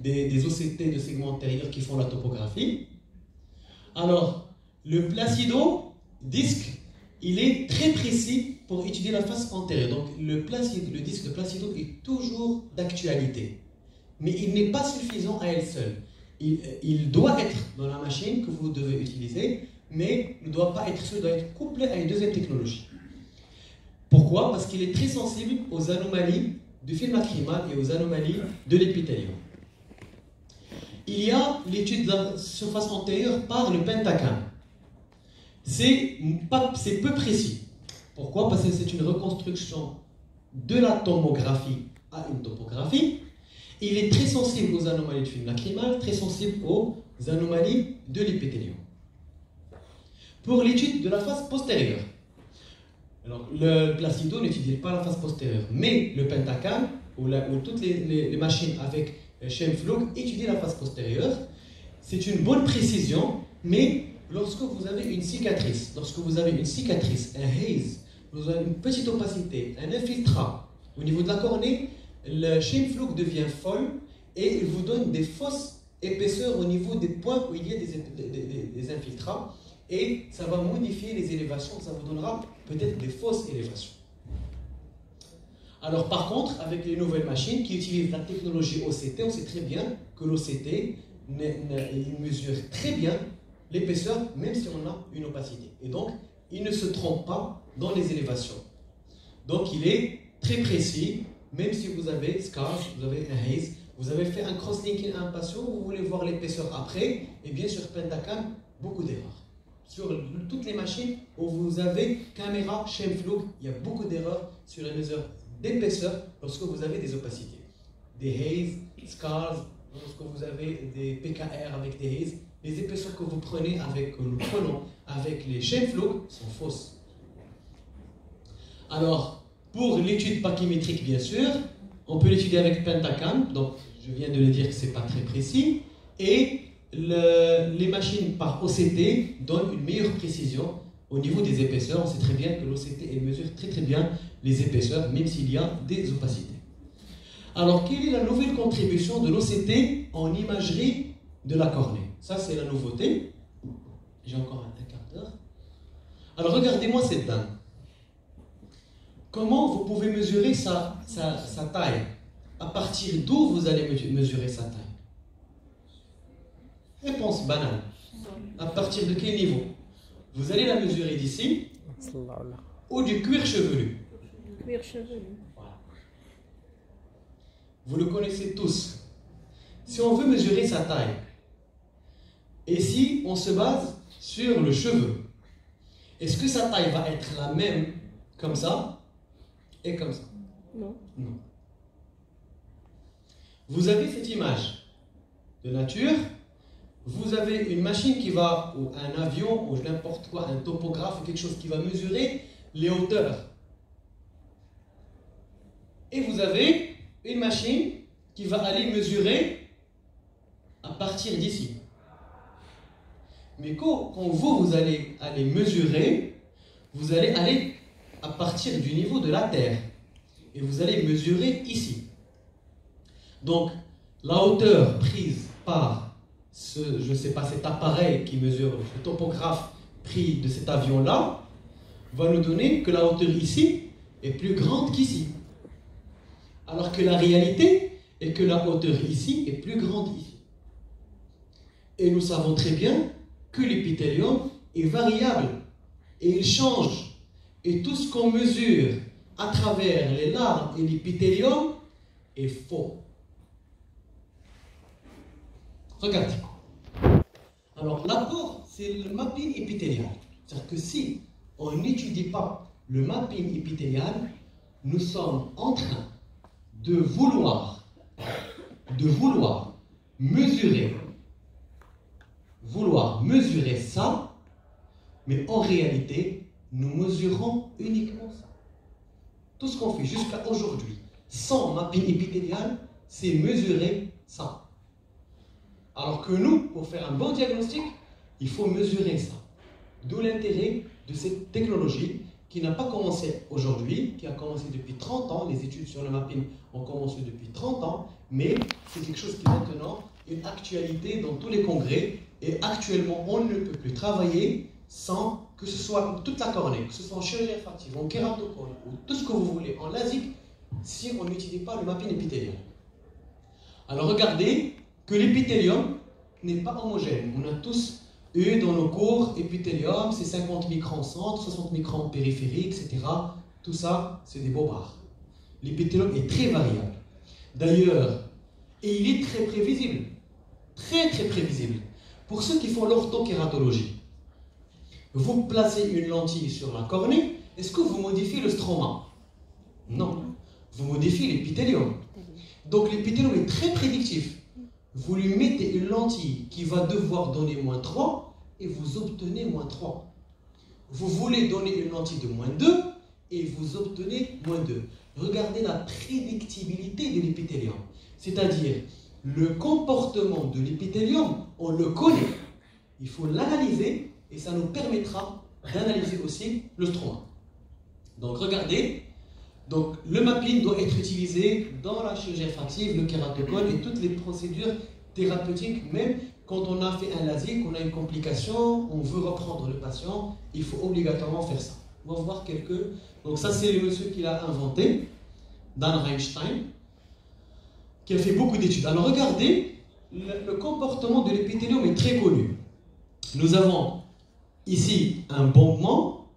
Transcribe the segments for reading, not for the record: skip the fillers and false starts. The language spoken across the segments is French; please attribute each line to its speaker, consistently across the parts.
Speaker 1: des OCT de segments antérieurs qui font la topographie. Alors, le Placido disque, il est très précis pour étudier la face antérieure. Donc, le disque de Placido est toujours d'actualité. Mais il n'est pas suffisant à elle seule. Il doit être dans la machine que vous devez utiliser, mais il ne doit pas être seul, il doit être couplé à une deuxième technologie. Pourquoi? Parce qu'il est très sensible aux anomalies du film lacrymal et aux anomalies de l'épithélium. Il y a l'étude de la surface antérieure par le pentacam. C'est peu précis. Pourquoi? Parce que c'est une reconstruction de la tomographie à une topographie. Il est très sensible aux anomalies du film lacrymal, très sensible aux anomalies de l'épithélium. Pour l'étude de la face postérieure, alors, le Placido n'étudie pas la face postérieure, mais le pentacam ou toutes les machines avec Scheimpflug étudient la face postérieure. C'est une bonne précision, mais lorsque vous avez une cicatrice, un haze, vous avez une petite opacité, un infiltrat au niveau de la cornée, le Scheimpflug devient folle et il vous donne des fausses épaisseurs au niveau des points où il y a des infiltrats. Et ça va modifier les élévations, ça vous donnera peut-être des fausses élévations. Alors par contre, avec les nouvelles machines qui utilisent la technologie OCT, on sait très bien que l'OCT mesure très bien l'épaisseur, même si on a une opacité. Et donc, il ne se trompe pas dans les élévations. Donc il est très précis, même si vous avez scars, vous avez un haze, vous avez fait un cross-linking à un patient, vous voulez voir l'épaisseur après, et bien sur Pentacam, beaucoup d'erreurs. Sur toutes les machines où vous avez caméra Scheimpflug, il y a beaucoup d'erreurs sur les mesures d'épaisseur lorsque vous avez des opacités. Des haze, scars, lorsque vous avez des PKR avec des haze, les épaisseurs que nous prenons avec les Scheimpflug sont fausses. Alors, pour l'étude pachymétrique, bien sûr, on peut l'étudier avec Pentacam, donc je viens de le dire que ce n'est pas très précis, et les machines par OCT donnent une meilleure précision au niveau des épaisseurs. On sait très bien que l'OCT mesure très bien les épaisseurs, même s'il y a des opacités. Alors, quelle est la nouvelle contribution de l'OCT en imagerie de la cornée? Ça, c'est la nouveauté. J'ai encore un quart d'heure. Alors, regardez-moi cette dame. Comment vous pouvez mesurer sa taille? À partir d'où vous allez mesurer sa taille? Réponse banale. À partir de quel niveau? Vous allez la mesurer d'ici ou du cuir chevelu?
Speaker 2: Cuir chevelu.
Speaker 1: Voilà. Vous le connaissez tous. Si on veut mesurer sa taille, et si on se base sur le cheveu, est-ce que sa taille va être la même comme ça et comme ça?
Speaker 2: Non.
Speaker 1: Non. Vous avez cette image de nature. Vous avez une machine qui va, ou un avion, ou n'importe quoi, un topographe, ou quelque chose qui va mesurer les hauteurs. Et vous avez une machine qui va aller mesurer à partir d'ici. Mais quand vous allez aller mesurer, vous allez aller à partir du niveau de la Terre. Et vous allez mesurer ici. Donc, la hauteur prise par je ne sais pas, cet appareil qui mesure, le topographe pris de cet avion-là, va nous donner que la hauteur ici est plus grande qu'ici. Alors que la réalité est que la hauteur ici est plus grande ici. Et nous savons très bien que l'épithélium est variable et il change. Et tout ce qu'on mesure à travers les larmes et l'épithélium est faux. Regardez. Alors, l'apport, c'est le mapping épithélial. C'est-à-dire que si on n'étudie pas le mapping épithélial, nous sommes en train de vouloir mesurer ça, mais en réalité, nous mesurons uniquement ça. Tout ce qu'on fait jusqu'à aujourd'hui, sans mapping épithélial, c'est mesurer ça. Alors que nous, pour faire un bon diagnostic, il faut mesurer ça. D'où l'intérêt de cette technologie qui n'a pas commencé aujourd'hui, qui a commencé depuis 30 ans. Les études sur le mapping ont commencé depuis 30 ans, mais c'est quelque chose qui est maintenant une actualité dans tous les congrès. Et actuellement, on ne peut plus travailler sans que ce soit toute la cornée, que ce soit en chirurgie réfractive, en kératocone, ou tout ce que vous voulez, en LASIK, si on n'utilise pas le mapping épithélial. Alors regardez que l'épithélium n'est pas homogène. On a tous eu dans nos cours épithélium, c'est 50 microns centre, 60 microns périphérique, etc. Tout ça, c'est des bobards. L'épithélium est très variable. D'ailleurs, et il est très prévisible. Très très prévisible. Pour ceux qui font l'orthokératologie, vous placez une lentille sur la cornée, est-ce que vous modifiez le stroma? Non. Vous modifiez l'épithélium. Donc l'épithélium est très prédictif. Vous lui mettez une lentille qui va devoir donner -3 et vous obtenez -3. Vous voulez donner une lentille de -2 et vous obtenez -2. Regardez la prédictibilité de l'épithélium. C'est-à-dire, le comportement de l'épithélium, on le connaît. Il faut l'analyser et ça nous permettra d'analyser aussi le stroma. Donc regardez, donc, le mapping doit être utilisé dans la chirurgie réfractive, le kératocone et toutes les procédures thérapeutiques, même quand on a fait un LASIK, on a une complication, on veut reprendre le patient, il faut obligatoirement faire ça. On va voir quelques... Donc ça, c'est le monsieur qui l'a inventé, Dan Reinstein, qui a fait beaucoup d'études. Alors regardez, le comportement de l'épithélium est très connu. Nous avons ici un bombement.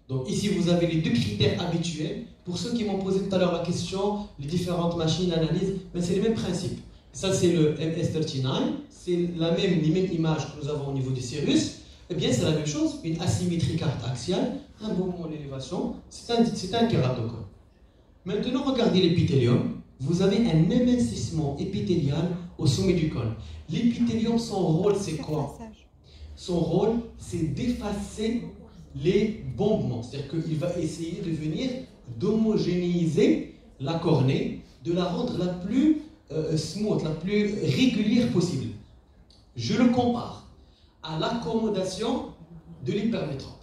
Speaker 1: Donc ici, vous avez les deux critères habituels. Pour ceux qui m'ont posé tout à l'heure la question, les différentes machines, l'analyse, mais c'est le même principe. Ça, c'est le MS39, c'est les mêmes images que nous avons au niveau du Cirrus. Eh bien, c'est la même chose, une asymétrie carte axiale, un bombement d'élévation, c'est un kératocone. Maintenant, regardez l'épithélium. Vous avez un émincissement épithélial au sommet du cône. L'épithélium, son rôle, c'est quoi? Son rôle, c'est d'effacer les bombements. C'est-à-dire qu'il va essayer de venir d'homogénéiser la cornée, de la rendre la plus smooth, la plus régulière possible. Je le compare à l'accommodation de l'hypermétrope.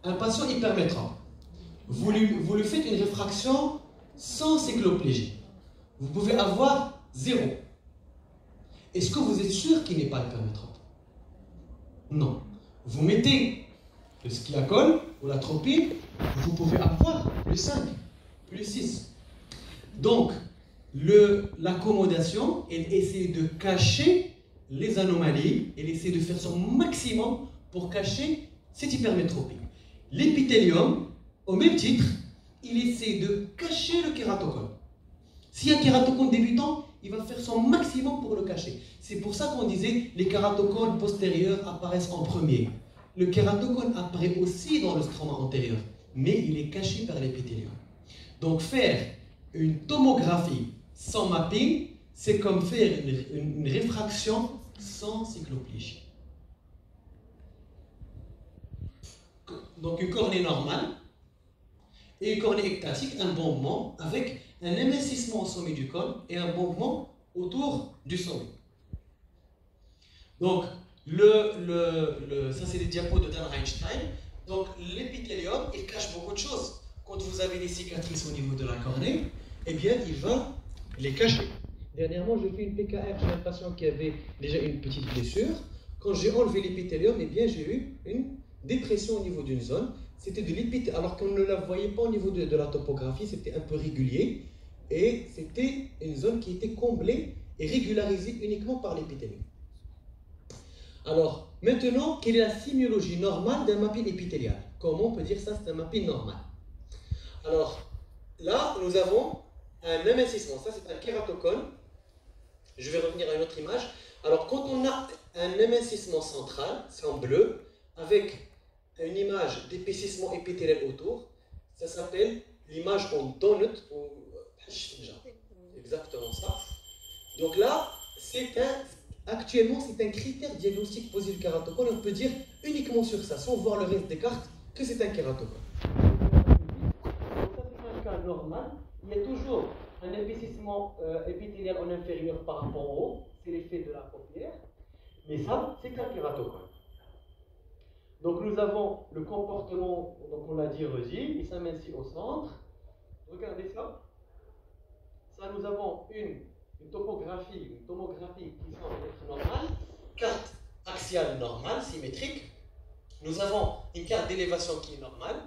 Speaker 1: Un patient hypermétrope, vous lui faites une réfraction sans cycloplégie. Vous pouvez avoir 0. Est-ce que vous êtes sûr qu'il n'est pas hypermétrope? Non. Vous mettez le skiacol ou l'atropine, vous pouvez avoir plus 5, plus 6. Donc, l'accommodation, elle essaie de cacher les anomalies, elle essaie de faire son maximum pour cacher cette hypermétropie. L'épithélium, au même titre, il essaie de cacher le kératocone. S'il y a un kératocone débutant, il va faire son maximum pour le cacher. C'est pour ça qu'on disait les kératocones postérieurs apparaissent en premier. Le kératocone apparaît aussi dans le stroma antérieur, mais il est caché par l'épithélium. Donc faire une tomographie sans mapping, c'est comme faire une réfraction sans cycloplégie. Donc une cornée normale et une cornée ectatique, un bombement avec un émincissement au sommet du cône et un bombement autour du sommet. Donc, ça c'est des diapos de Dan Reinstein. Donc, l'épithélium, il cache beaucoup de choses. Quand vous avez des cicatrices au niveau de la cornée, eh bien, il va les cacher. Dernièrement, j'ai fait une PKR chez un patient qui avait déjà une petite blessure. Quand j'ai enlevé l'épithélium, eh bien, j'ai eu une dépression au niveau d'une zone. C'était de l'épithélium, alors qu'on ne la voyait pas au niveau de la topographie, c'était un peu régulier. Et c'était une zone qui était comblée et régularisée uniquement par l'épithélium. Alors, maintenant, quelle est la sémiologie normale d'un mapping épithélial? Comment on peut dire ça, c'est un mapping normal? Alors, là, nous avons un émincissement. Ça, c'est un kératocone. Je vais revenir à une autre image. Alors, quand on a un émincissement central, c'est en bleu, avec une image d'épaississement épithélial autour, ça s'appelle l'image en donut, ou exactement ça. Donc là, actuellement, c'est un critère diagnostique posé du kératocone. On peut dire uniquement sur ça, sans voir le reste des cartes, que c'est un kératocone. Dans un cas normal, il y a toujours un épaississement épithélial en inférieur par rapport au haut, c'est l'effet de la paupière, mais ça, c'est un kératocone. Donc nous avons le comportement, donc on l'a dit Reusi, il s'amincit au centre. Regardez ça. Ça, nous avons une tomographie qui semble être normale, carte axiale normale, symétrique. Nous avons une carte d'élévation qui est normale,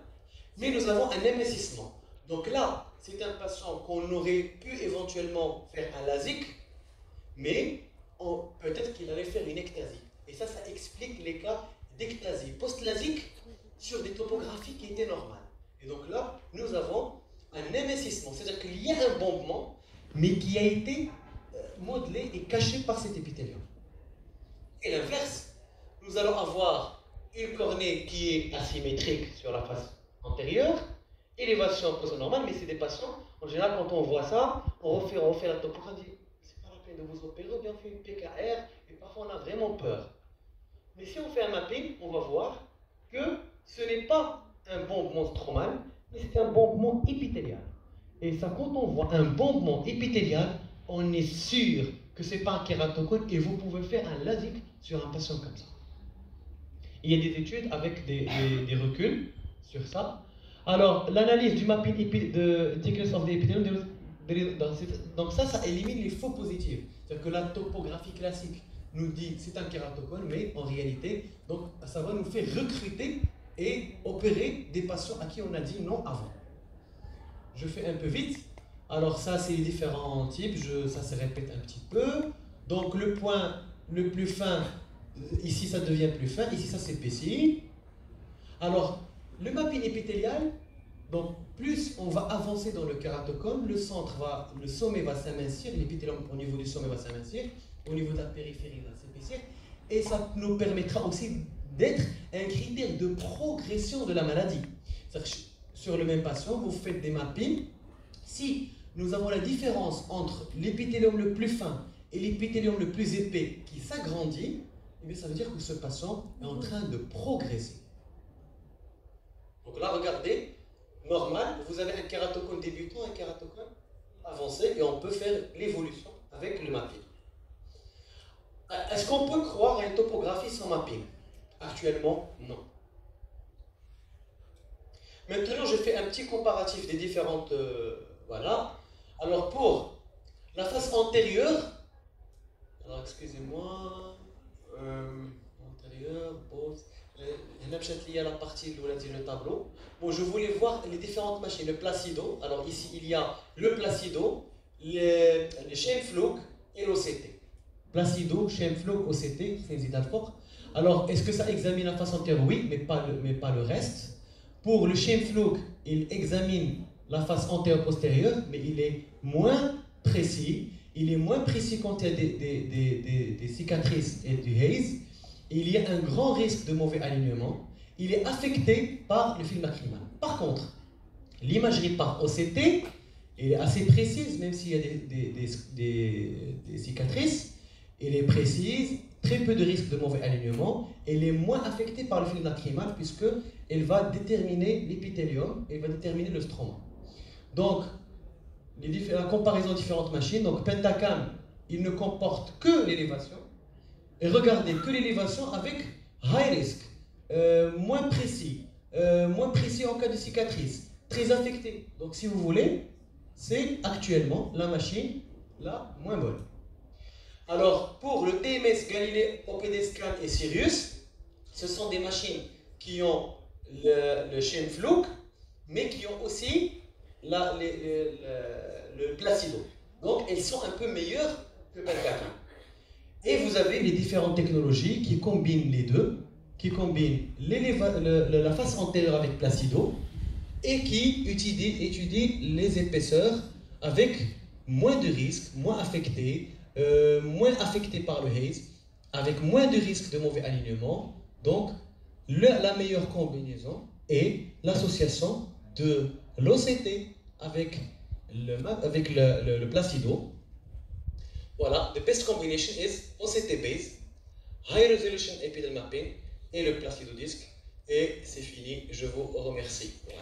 Speaker 1: mais nous avons un émincissement. Donc là, c'est un patient qu'on aurait pu éventuellement faire un LASIK, mais peut-être qu'il allait faire une ectasie. Et ça explique les cas d'ectasie post-LASIK sur des topographies qui étaient normales. Et donc là, nous avons un émincissement, c'est-à-dire qu'il y a un bombement, mais qui a été modelé et caché par cet épithélium. Et l'inverse, nous allons avoir une cornée qui est asymétrique sur la face antérieure, élévation post-normale, mais c'est des patients, en général, quand on voit ça, on refait la topographie, c'est pas la peine de vous opérer, ou bien on fait une PKR, et parfois on a vraiment peur. Mais si on fait un mapping, on va voir que ce n'est pas un bombement stromal, mais c'est un bombement épithélial. Et ça, quand on voit un bombement épithélial, on est sûr que ce n'est pas un kératocone et vous pouvez faire un LASIK sur un patient comme ça. Il y a des études avec des reculs sur ça. Alors, l'analyse du mapping de thickness of the epithelium, donc ça élimine les faux positifs. C'est-à-dire que la topographie classique nous dit c'est un kératocone, mais en réalité, donc, ça va nous faire recruter et opérer des patients à qui on a dit non avant. Je fais un peu vite. Alors ça, c'est les différents types. Ça se répète un petit peu. Donc le point le plus fin, ici ça devient plus fin, ici ça s'épaissit. Alors, le mapping épithélial, donc plus on va avancer dans le kératocone, le sommet va s'amincir, l'épithélium au niveau du sommet va s'amincir, au niveau de la périphérie va s'épaissir, et ça nous permettra aussi d'être un critère de progression de la maladie. C'est-à-dire que sur le même patient, vous faites des mappings. Si nous avons la différence entre l'épithélium le plus fin et l'épithélium le plus épais qui s'agrandit, eh bien ça veut dire que ce patient est en train de progresser. Donc là, regardez, normal, vous avez un kératocone débutant, un kératocone avancé, et on peut faire l'évolution avec le mapping. Est-ce qu'on peut croire à une topographie sans mapping? Actuellement, non. Maintenant, je fais un petit comparatif des différentes... voilà. Alors, pour la face antérieure, alors excusez-moi, antérieure, pause, il y a la partie où on a dit le tableau. Bon, je voulais voir les différentes machines, le Placido. Alors ici, il y a le Placido, le Scheimpflug et l'OCT. Placido, Scheimpflug, OCT, c'est Zidalfort. Alors, est-ce que ça examine la face antérieure? Oui, mais pas le reste. Pour le Scheimpflug, il examine la face antérieure-postérieure, mais il est moins précis. Il est moins précis quand il y a des cicatrices et du haze. Il y a un grand risque de mauvais alignement. Il est affecté par le film lacrymal. Par contre, l'imagerie par OCT est assez précise, même s'il y a des cicatrices. Elle est précise, très peu de risque de mauvais alignement. Elle est moins affectée par le film lacrymal puisqu'elle va déterminer l'épithélium, elle va déterminer le stroma. Donc, la comparaison de différentes machines, donc Pentacam, il ne comporte que l'élévation. Et regardez, que l'élévation avec high risk, moins précis en cas de cicatrice, très affecté. Donc si vous voulez, c'est actuellement la machine la moins bonne. Alors pour le TMS, Galilée, OPD Scan et Sirius, ce sont des machines qui ont le Scheimpflug, mais qui ont aussi le Placido. Donc elles sont un peu meilleures que Pentacam. Et vous avez les différentes technologies qui combinent les deux, qui combinent la face antérieure avec Placido et qui étudient les épaisseurs avec moins de risques, moins affectés par le haze, avec moins de risques de mauvais alignement. Donc, la meilleure combinaison est l'association de l'OCT avec le Placido. Voilà, the best combination is OCT based, high resolution epithelial mapping et le Placido disc. Et c'est fini, je vous remercie. Voilà.